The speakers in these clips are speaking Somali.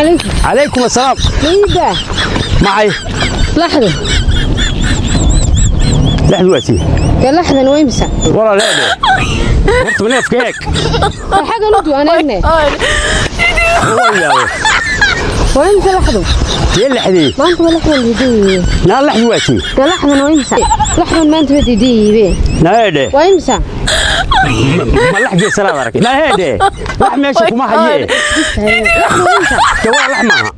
عليكم. عليكم السلام. ميدا معي لحظة وقتي لحظة ويمسح والله لا قلت من افكاك الحاجة ندو أنا ابني والله ويمسح لحظة يا اللحدي ما أنت لحظة الهدية لا لحد وقتي لحظة ويمسح لحظة ما أنت بدي بيه لا هذا ويمسح ما لحد السلام عليكم لا هذا لحم ماشي وما حييه لحظة ويمسح جوال لحمها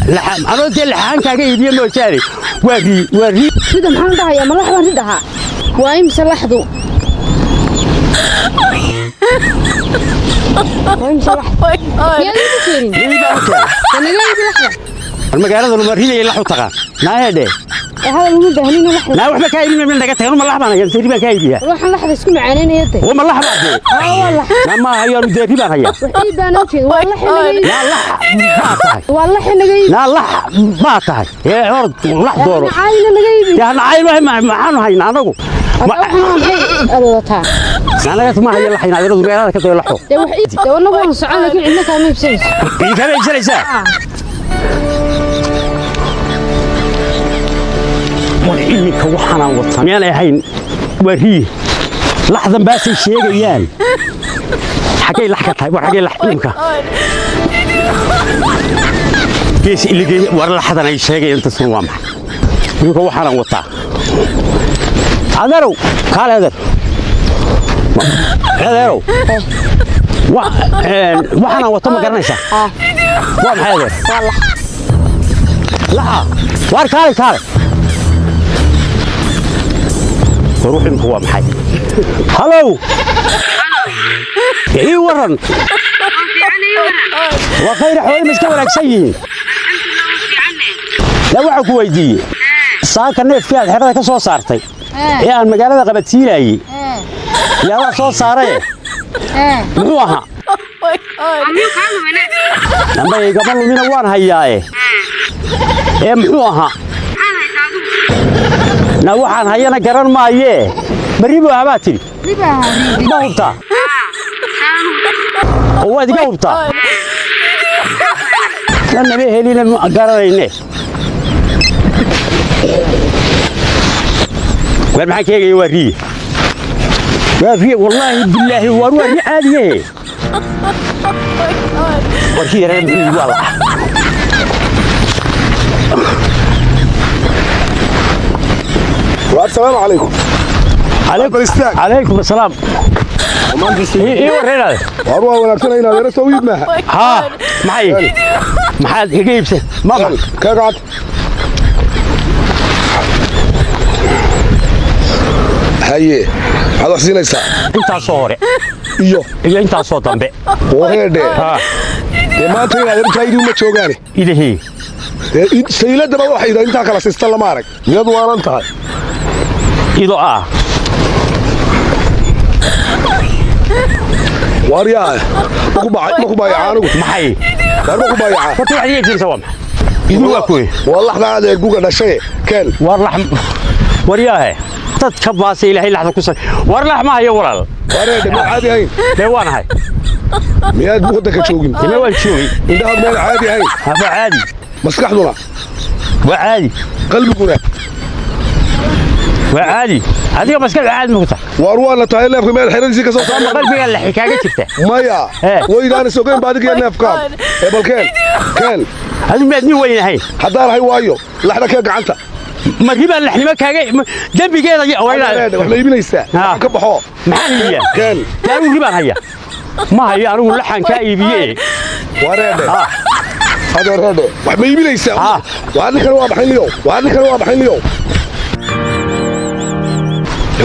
لحم أنا قلت اللحم كان يبي ما شاري وري كده محمد ده يا ملحمة ردها ويمسح لحظة ويمسح لحظة يا ليه بكيرين اللي بقى أنا جاي بلحظة المقالة المريضة يلحوا تقع لا هذا هذا المدة هنينا لحظة لا وحنا كايبين من دقتها وما لحمة أنا جنسي ما كايبيها روح لحظة اسكو معانين يدي وما لحمة دي والله لما هي نديري بقى هي وحيد أنا وشيد والله إحنا جاي لا لحم ما طاي والله إحنا جاي لا لحم ما طاي يا عرض لحم دورو أنا عايل أنا جايبي يا أنا عايل ما عنه هين أنا أنا تا أنا قلت ما هي لحين هذا الرجل أنا كده يلحو ده وحيد ده والله ما نصعد لكن عندنا كمان بسنس كمان جلسة إنك وحنا وطن يعني هين وريه لحظة بس الشيء جيان حكي لحكتها وحكي لحكمك كيس اللي جي ورا لحظة أنا الشيء أنت سوامح إنك وحنا وطن هذا قال هذا وحنا وطن ما قرنيسه وين هذا والله لا وار كاري روح انت هو محي هلو ايه ورن وخير حوالي مسكين ولا شيء لا وحك ويدي ساكا نيف فيها الحرة كسو صارتي ايه المقالة قبتسيلاي يا soo saaray muxuu ahaa lamba ay gabadh lumina waan hayaaye muxuu ahaa na waxaan hayana garan maayee baribo habaa tiri ma hubtaa oo waad iga hubtaa lana ma helina garanayne war maxaa keegaya waa riye والله بالله وروح عادي وكير والله السلام عليكم. عليكم السلام. ايه ورينا والله ونفسنا هنا غير سويد معها ها معي محل يجيبسه ماما كقعد هاي هذا حسينيسا انت صوري iyo inta soo dambe wareede ha maanta inaad arkaydu ma joogaani idahi saylada ba waxay inta kala sistan lama arag miyad waalan tahay ido wariyaa ku baay aanugu maxay ku baay ka tuuxiyay jirta wama idu waa kuwi wallahi hada guga dhashay kan war lahm wariyaa dadka baasay ilaahay laxda ku sar war lahm ma hayo walaal wareede ma caadi hayn deewaan hay miyaad buuda ka joogin ma wal joogay indaha meel caadi hayn haba caadi maskaxduna waa caadi qalbiguna waa caadi adiga maskaxda caadi ma kuta war wala tahay leefka meel xiriirsi ka soo saama qalbiga la xikaaga jirta maya waydaana soogeen baadiga neefka balkeen kan hadu ma adni weynahay hadaan hay waayo laxda ka gacanta marhiba laxnimo kaaga dambigeeda wayna wax la iibinaysaa ka baxo maxaa yiya kan yaa ribaan haya ma hayo anigu laxan ka iibiyay wareede hada reede wax ma iibinaysaa waa ninkan waa baxayliyo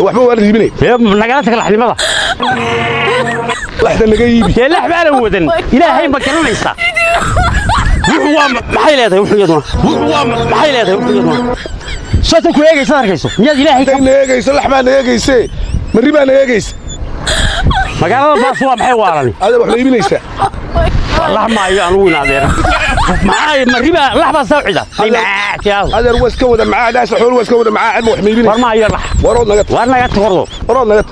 waxba waa la iibinay nagala tag laxnimada laxda laga iibi ee lax baa la wadan ilaahay ma garanaysa wuxuu waa maxay leedahay wuxuu yaduna soo ku eegaysa arkayso miyaad ilaahay ka eegayso lax baa eegaysay mari baa eegaysa magaalada baas waa maxay waarani ada wax la iibinaysaa والله ما يانون هذا معاي مريبة لحظة سوعدة هذا الوسكودة معاه ناس حول وسكودة معاه علم وحميبين ورما يرح ورود نقط